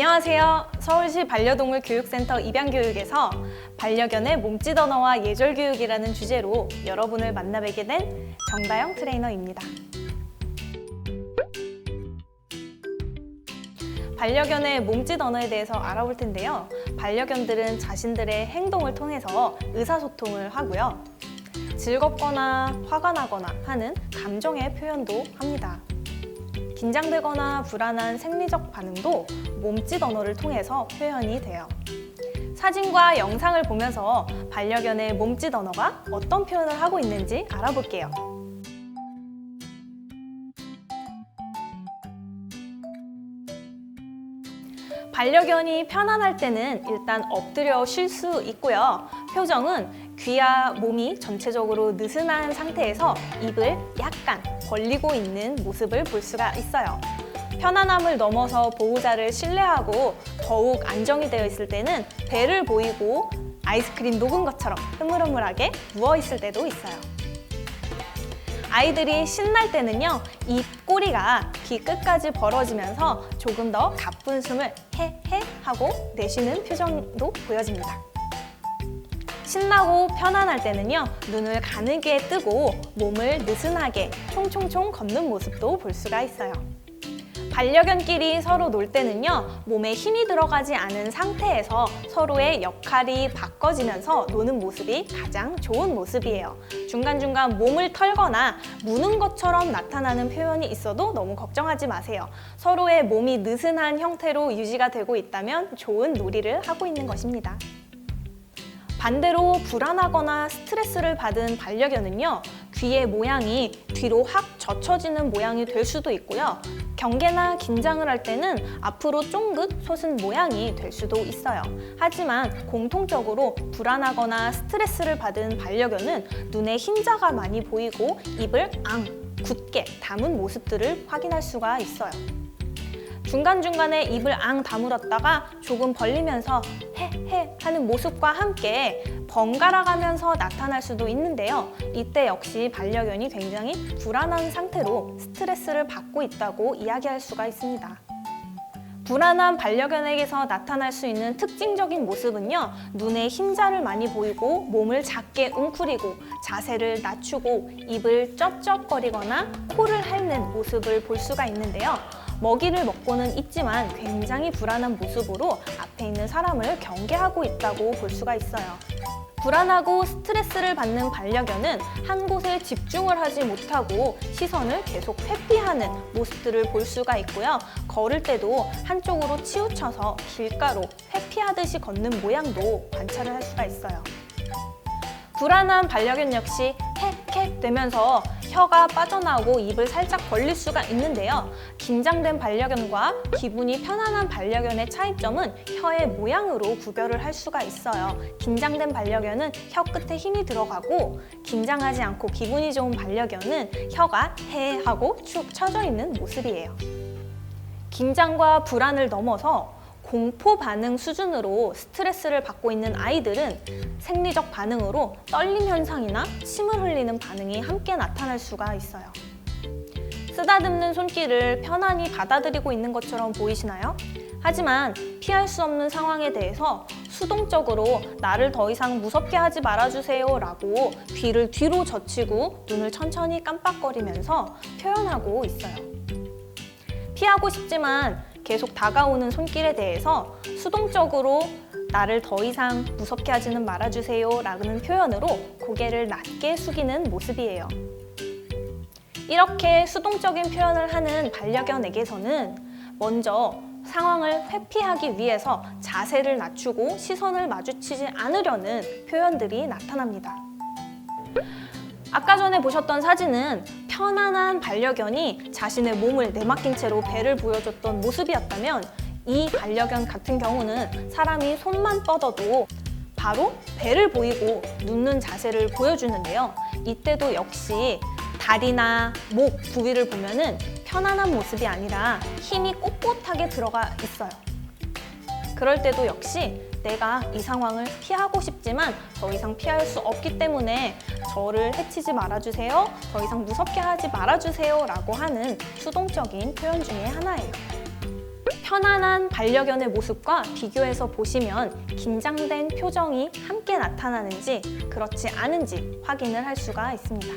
안녕하세요. 서울시 반려동물 교육센터 입양교육에서 반려견의 몸짓 언어와 예절 교육이라는 주제로 여러분을 만나뵙게 된 정다영 트레이너입니다. 반려견의 몸짓 언어에 대해서 알아볼 텐데요. 반려견들은 자신들의 행동을 통해서 의사소통을 하고요. 즐겁거나 화가 나거나 하는 감정의 표현도 합니다. 긴장되거나 불안한 생리적 반응도 몸짓 언어를 통해서 표현이 돼요. 사진과 영상을 보면서 반려견의 몸짓 언어가 어떤 표현을 하고 있는지 알아볼게요. 반려견이 편안할 때는 일단 엎드려 쉴 수 있고요. 표정은 귀와 몸이 전체적으로 느슨한 상태에서 입을 약간 벌리고 있는 모습을 볼 수가 있어요. 편안함을 넘어서 보호자를 신뢰하고 더욱 안정이 되어 있을 때는 배를 보이고 아이스크림 녹은 것처럼 흐물흐물하게 누워 있을 때도 있어요. 아이들이 신날 때는요, 입 꼬리가 귀 끝까지 벌어지면서 조금 더 가쁜 숨을 헤헤 하고 내쉬는 표정도 보여집니다. 신나고 편안할 때는요, 눈을 가늘게 뜨고 몸을 느슨하게 총총총 걷는 모습도 볼 수가 있어요. 반려견끼리 서로 놀 때는요, 몸에 힘이 들어가지 않은 상태에서 서로의 역할이 바꿔지면서 노는 모습이 가장 좋은 모습이에요. 중간중간 몸을 털거나 무는 것처럼 나타나는 표현이 있어도 너무 걱정하지 마세요. 서로의 몸이 느슨한 형태로 유지가 되고 있다면 좋은 놀이를 하고 있는 것입니다. 반대로 불안하거나 스트레스를 받은 반려견은요, 귀의 모양이 뒤로 확 젖혀지는 모양이 될 수도 있고요. 경계나 긴장을 할 때는 앞으로 쫑긋 솟은 모양이 될 수도 있어요. 하지만 공통적으로 불안하거나 스트레스를 받은 반려견은 눈에 흰자가 많이 보이고 입을 굳게 다문 모습들을 확인할 수가 있어요. 중간중간에 입을 다물었다가 조금 벌리면서 헤헤 하는 모습과 함께 번갈아 가면서 나타날 수도 있는데요. 이때 역시 반려견이 굉장히 불안한 상태로 스트레스를 받고 있다고 이야기할 수가 있습니다. 불안한 반려견에게서 나타날 수 있는 특징적인 모습은요, 눈에 흰자를 많이 보이고 몸을 작게 웅크리고 자세를 낮추고 입을 쩝쩝거리거나 코를 핥는 모습을 볼 수가 있는데요. 먹이를 먹고는 있지만 굉장히 불안한 모습으로 앞에 있는 사람을 경계하고 있다고 볼 수가 있어요. 불안하고 스트레스를 받는 반려견은 한 곳에 집중을 하지 못하고 시선을 계속 회피하는 모습들을 볼 수가 있고요. 걸을 때도 한쪽으로 치우쳐서 길가로 회피하듯이 걷는 모양도 관찰을 할 수가 있어요. 불안한 반려견 역시 헥헥 되면서 혀가 빠져나오고 입을 살짝 벌릴 수가 있는데요. 긴장된 반려견과 기분이 편안한 반려견의 차이점은 혀의 모양으로 구별을 할 수가 있어요. 긴장된 반려견은 혀 끝에 힘이 들어가고 긴장하지 않고 기분이 좋은 반려견은 혀가 헤 하고 축 처져 있는 모습이에요. 긴장과 불안을 넘어서 공포 반응 수준으로 스트레스를 받고 있는 아이들은 생리적 반응으로 떨림 현상이나 침을 흘리는 반응이 함께 나타날 수가 있어요. 쓰다듬는 손길을 편안히 받아들이고 있는 것처럼 보이시나요? 하지만 피할 수 없는 상황에 대해서 수동적으로 나를 더 이상 무섭게 하지 말아주세요 라고 귀를 뒤로 젖히고 눈을 천천히 깜빡거리면서 표현하고 있어요. 피하고 싶지만 계속 다가오는 손길에 대해서 수동적으로 나를 더 이상 무섭게 하지는 말아주세요 라는 표현으로 고개를 낮게 숙이는 모습이에요. 이렇게 수동적인 표현을 하는 반려견에게서는 먼저 상황을 회피하기 위해서 자세를 낮추고 시선을 마주치지 않으려는 표현들이 나타납니다. 아까 전에 보셨던 사진은 편안한 반려견이 자신의 몸을 내맡긴 채로 배를 보여줬던 모습이었다면 이 반려견 같은 경우는 사람이 손만 뻗어도 바로 배를 보이고 눕는 자세를 보여주는데요. 이때도 역시 다리나 목 부위를 보면은 편안한 모습이 아니라 힘이 꼿꼿하게 들어가 있어요. 그럴 때도 역시 내가 이 상황을 피하고 싶지만 더 이상 피할 수 없기 때문에 저를 해치지 말아주세요, 더 이상 무섭게 하지 말아주세요 라고 하는 수동적인 표현 중에 하나예요. 편안한 반려견의 모습과 비교해서 보시면 긴장된 표정이 함께 나타나는지 그렇지 않은지 확인을 할 수가 있습니다.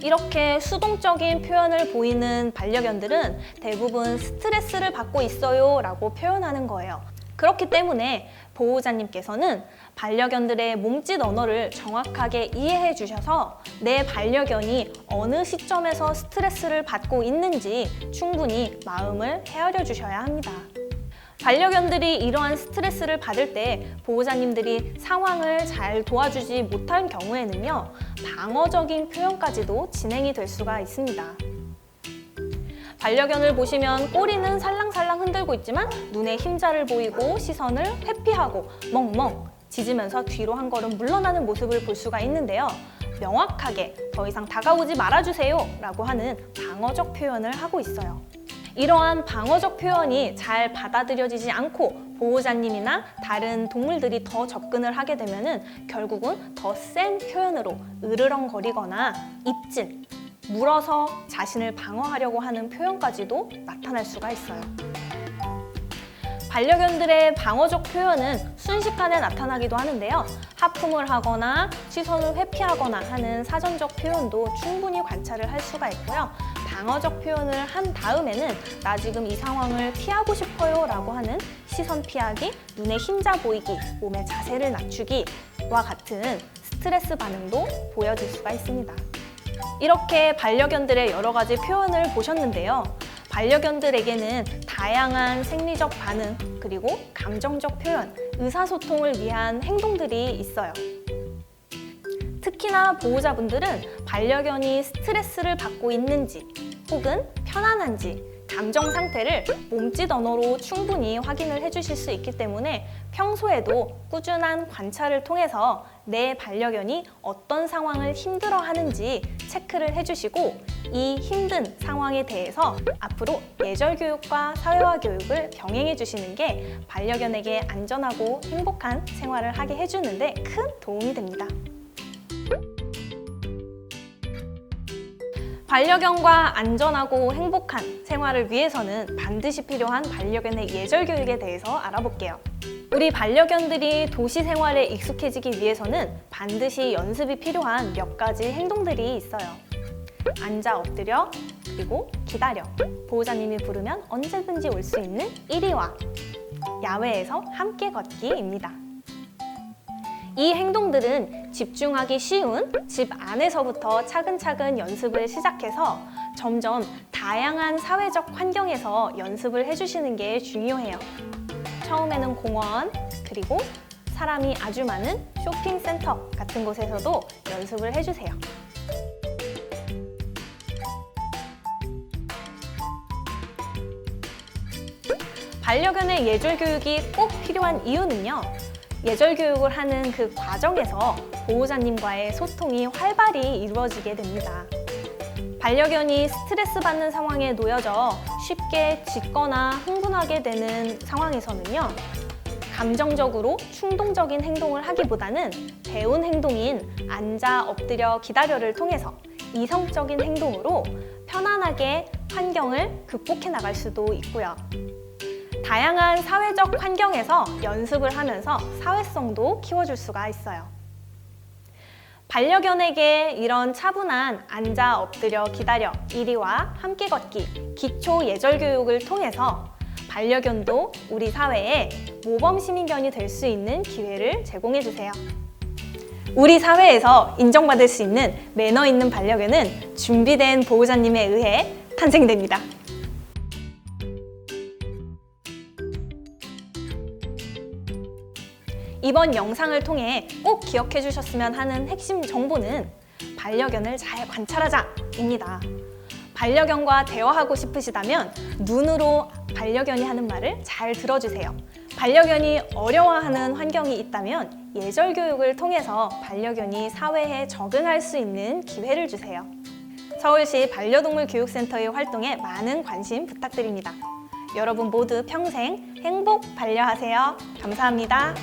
이렇게 수동적인 표현을 보이는 반려견들은 대부분 스트레스를 받고 있어요 라고 표현하는 거예요. 그렇기 때문에 보호자님께서는 반려견들의 몸짓 언어를 정확하게 이해해 주셔서 내 반려견이 어느 시점에서 스트레스를 받고 있는지 충분히 마음을 헤아려 주셔야 합니다. 반려견들이 이러한 스트레스를 받을 때 보호자님들이 상황을 잘 도와주지 못한 경우에는요, 방어적인 표현까지도 진행이 될 수가 있습니다. 반려견을 보시면 꼬리는 살랑살랑 흔들고 있지만 눈에 흰자를 보이고 시선을 회피하고 멍멍 짖으면서 뒤로 한 걸음 물러나는 모습을 볼 수가 있는데요. 명확하게 더 이상 다가오지 말아주세요 라고 하는 방어적 표현을 하고 있어요. 이러한 방어적 표현이 잘 받아들여지지 않고 보호자님이나 다른 동물들이 더 접근을 하게 되면은 결국은 더 센 표현으로 으르렁거리거나 입질, 물어서 자신을 방어하려고 하는 표현까지도 나타날 수가 있어요. 반려견들의 방어적 표현은 순식간에 나타나기도 하는데요. 하품을 하거나 시선을 회피하거나 하는 사전적 표현도 충분히 관찰을 할 수가 있고요. 방어적 표현을 한 다음에는 나 지금 이 상황을 피하고 싶어요 라고 하는 시선 피하기, 눈에 흰자 보이기, 몸의 자세를 낮추기와 같은 스트레스 반응도 보여질 수가 있습니다. 이렇게 반려견들의 여러 가지 표현을 보셨는데요. 반려견들에게는 다양한 생리적 반응, 그리고 감정적 표현, 의사소통을 위한 행동들이 있어요. 특히나 보호자분들은 반려견이 스트레스를 받고 있는지 혹은 편안한지 감정 상태를 몸짓 언어로 충분히 확인을 해주실 수 있기 때문에 평소에도 꾸준한 관찰을 통해서 내 반려견이 어떤 상황을 힘들어하는지 체크를 해주시고 이 힘든 상황에 대해서 앞으로 예절 교육과 사회화 교육을 병행해 주시는 게 반려견에게 안전하고 행복한 생활을 하게 해주는데 큰 도움이 됩니다. 반려견과 안전하고 행복한 생활을 위해서는 반드시 필요한 반려견의 예절 교육에 대해서 알아볼게요. 우리 반려견들이 도시 생활에 익숙해지기 위해서는 반드시 연습이 필요한 몇 가지 행동들이 있어요. 앉아 엎드려, 그리고 기다려, 보호자님이 부르면 언제든지 올 수 있는 이리 와, 야외에서 함께 걷기입니다. 이 행동들은 집중하기 쉬운 집 안에서부터 차근차근 연습을 시작해서 점점 다양한 사회적 환경에서 연습을 해주시는 게 중요해요. 처음에는 공원, 그리고 사람이 아주 많은 쇼핑센터 같은 곳에서도 연습을 해주세요. 반려견의 예절 교육이 꼭 필요한 이유는요. 예절 교육을 하는 그 과정에서 보호자님과의 소통이 활발히 이루어지게 됩니다. 반려견이 스트레스 받는 상황에 놓여져 쉽게 짖거나 흥분하게 되는 상황에서는요. 감정적으로 충동적인 행동을 하기보다는 배운 행동인 앉아 엎드려 기다려를 통해서 이성적인 행동으로 편안하게 환경을 극복해 나갈 수도 있고요. 다양한 사회적 환경에서 연습을 하면서 사회성도 키워줄 수가 있어요. 반려견에게 이런 차분한 앉아 엎드려 기다려 이리 와 함께 걷기 기초 예절 교육을 통해서 반려견도 우리 사회에 모범 시민견이 될 수 있는 기회를 제공해 주세요. 우리 사회에서 인정받을 수 있는 매너 있는 반려견은 준비된 보호자님에 의해 탄생됩니다. 이번 영상을 통해 꼭 기억해 주셨으면 하는 핵심 정보는 반려견을 잘 관찰하자입니다. 반려견과 대화하고 싶으시다면 눈으로 반려견이 하는 말을 잘 들어주세요. 반려견이 어려워하는 환경이 있다면 예절 교육을 통해서 반려견이 사회에 적응할 수 있는 기회를 주세요. 서울시 반려동물 교육센터의 활동에 많은 관심 부탁드립니다. 여러분 모두 평생 행복 반려하세요. 감사합니다.